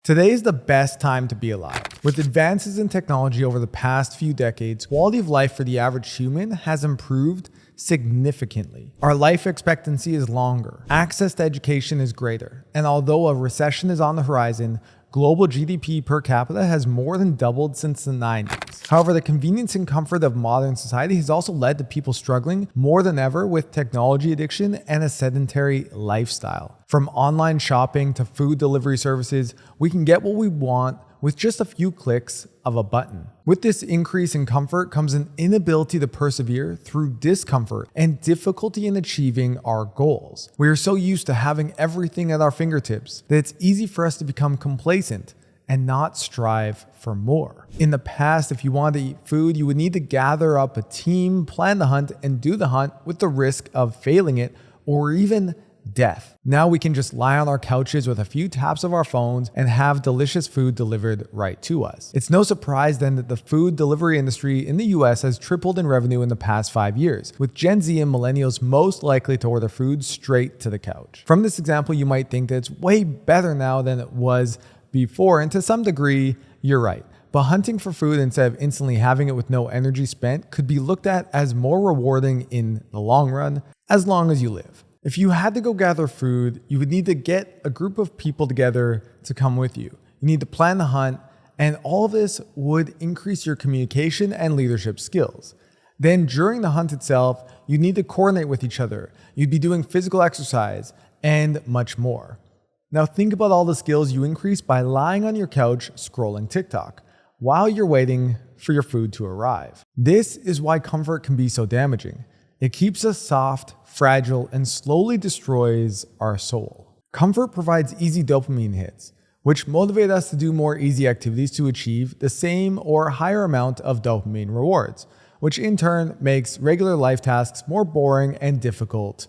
Today is the best time to be alive. With advances in technology over the past few decades, quality of life for the average human has improved significantly. Our life expectancy is longer, access to education is greater, and although a recession is on the horizon, global GDP per capita has more than doubled since the 90s. However, the convenience and comfort of modern society has also led to people struggling more than ever with technology addiction and a sedentary lifestyle. From online shopping to food delivery services, we can get what we want with just a few clicks of a button. With this increase in comfort comes an inability to persevere through discomfort and difficulty in achieving our goals. We are so used to having everything at our fingertips that it's easy for us to become complacent and not strive for more. In the past, if you wanted to eat food, you would need to gather up a team, plan the hunt, and do the hunt with the risk of failing it or even death. Now we can just lie on our couches with a few taps of our phones and have delicious food delivered right to us. It's no surprise then that the food delivery industry in the US has tripled in revenue in the past 5 years, with Gen Z and millennials most likely to order food straight to the couch. From this example, you might think that it's way better now than it was before, and to some degree, you're right. But hunting for food instead of instantly having it with no energy spent could be looked at as more rewarding in the long run, as long as you live. If you had to go gather food, you would need to get a group of people together to come with you. You need to plan the hunt, and all of this would increase your communication and leadership skills. Then during the hunt itself, you need to coordinate with each other. You'd be doing physical exercise and much more. Now think about all the skills you increase by lying on your couch scrolling TikTok while you're waiting for your food to arrive. This is why comfort can be so damaging. It keeps us soft, fragile, and slowly destroys our soul. Comfort provides easy dopamine hits, which motivate us to do more easy activities to achieve the same or higher amount of dopamine rewards, which in turn makes regular life tasks more boring and difficult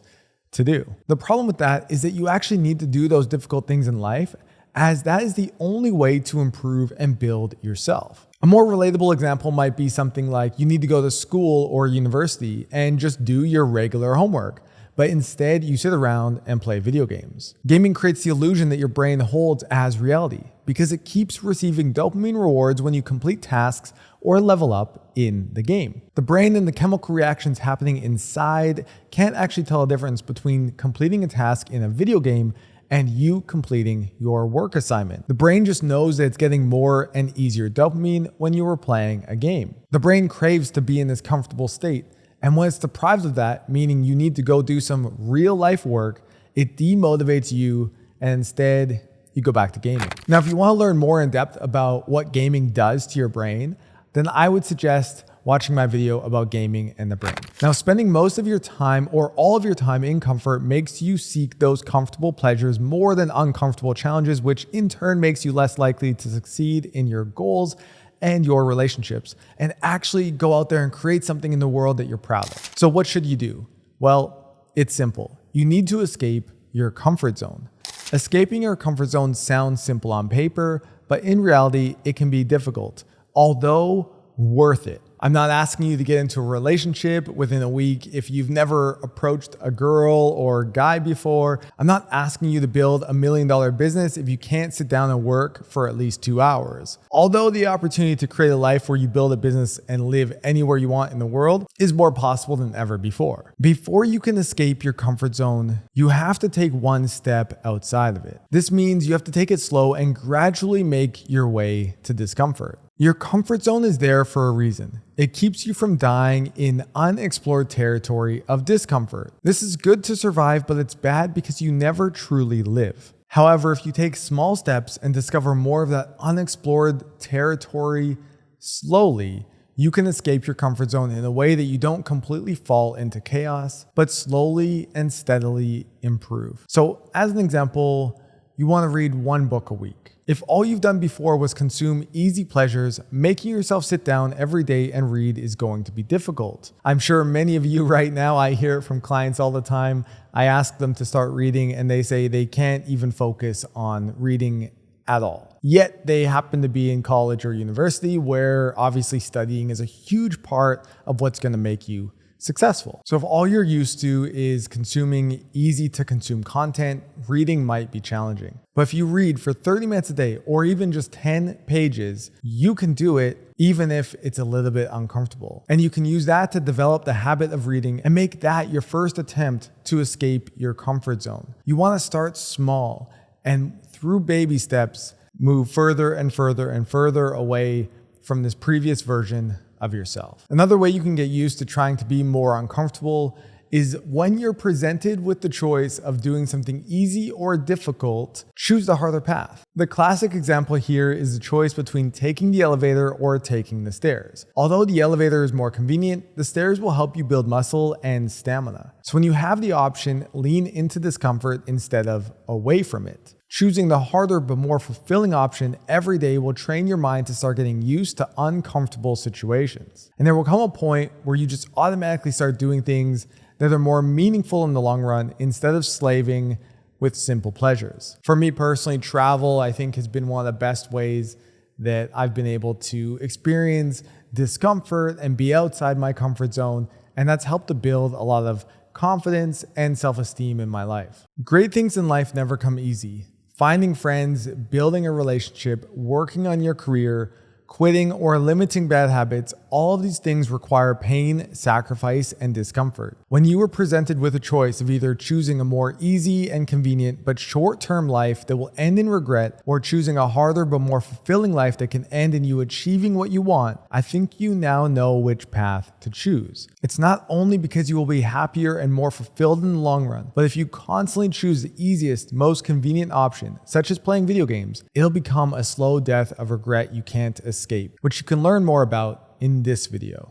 to do. The problem with that is that you actually need to do those difficult things in life, as that is the only way to improve and build yourself. A more relatable example might be something like you need to go to school or university and just do your regular homework, but instead you sit around and play video games. Gaming creates the illusion that your brain holds as reality because it keeps receiving dopamine rewards when you complete tasks or level up in the game. The brain and the chemical reactions happening inside can't actually tell a difference between completing a task in a video game and you completing your work assignment. The brain just knows that it's getting more and easier dopamine when you are playing a game. The brain craves to be in this comfortable state, and when it's deprived of that, meaning you need to go do some real life work, it demotivates you and instead you go back to gaming. Now, if you want to learn more in depth about what gaming does to your brain, then I would suggest watching my video about gaming and the brain. Now, spending most of your time or all of your time in comfort makes you seek those comfortable pleasures more than uncomfortable challenges, which in turn makes you less likely to succeed in your goals and your relationships and actually go out there and create something in the world that you're proud of. So what should you do? Well, it's simple. You need to escape your comfort zone. Escaping your comfort zone sounds simple on paper, but in reality, it can be difficult, although worth it. I'm not asking you to get into a relationship within a week if you've never approached a girl or guy before. I'm not asking you to build $1 million business if you can't sit down and work for at least 2 hours. Although the opportunity to create a life where you build a business and live anywhere you want in the world is more possible than ever before. Before you can escape your comfort zone, you have to take one step outside of it. This means you have to take it slow and gradually make your way to discomfort. Your comfort zone is there for a reason. It keeps you from dying in unexplored territory of discomfort. This is good to survive, but it's bad because you never truly live. However, if you take small steps and discover more of that unexplored territory slowly, you can escape your comfort zone in a way that you don't completely fall into chaos, but slowly and steadily improve. So as an example, you want to read 1 book a week. If all you've done before was consume easy pleasures, making yourself sit down every day and read is going to be difficult. I'm sure many of you right now, I hear it from clients all the time. I ask them to start reading and they say they can't even focus on reading at all. Yet they happen to be in college or university where obviously studying is a huge part of what's going to make you successful. So if all you're used to is consuming easy to consume content, reading might be challenging. But if you read for 30 minutes a day or even just 10 pages, you can do it even if it's a little bit uncomfortable. And you can use that to develop the habit of reading and make that your first attempt to escape your comfort zone. You want to start small and through baby steps, move further and further and further away from this previous version of yourself. Another way you can get used to trying to be more uncomfortable is when you're presented with the choice of doing something easy or difficult, choose the harder path. The classic example here is the choice between taking the elevator or taking the stairs. Although the elevator is more convenient, the stairs will help you build muscle and stamina. So when you have the option, lean into discomfort instead of away from it. Choosing the harder but more fulfilling option every day will train your mind to start getting used to uncomfortable situations. And there will come a point where you just automatically start doing things that are more meaningful in the long run instead of slaving with simple pleasures. For me personally, travel, I think, has been one of the best ways that I've been able to experience discomfort and be outside my comfort zone. And that's helped to build a lot of confidence and self-esteem in my life. Great things in life never come easy. Finding friends, building a relationship, working on your career, quitting or limiting bad habits, all of these things require pain, sacrifice, and discomfort. When you were presented with a choice of either choosing a more easy and convenient but short-term life that will end in regret, or choosing a harder but more fulfilling life that can end in you achieving what you want, I think you now know which path to choose. It's not only because you will be happier and more fulfilled in the long run, but if you constantly choose the easiest, most convenient option, such as playing video games, it'll become a slow death of regret you can't escape, which you can learn more about in this video.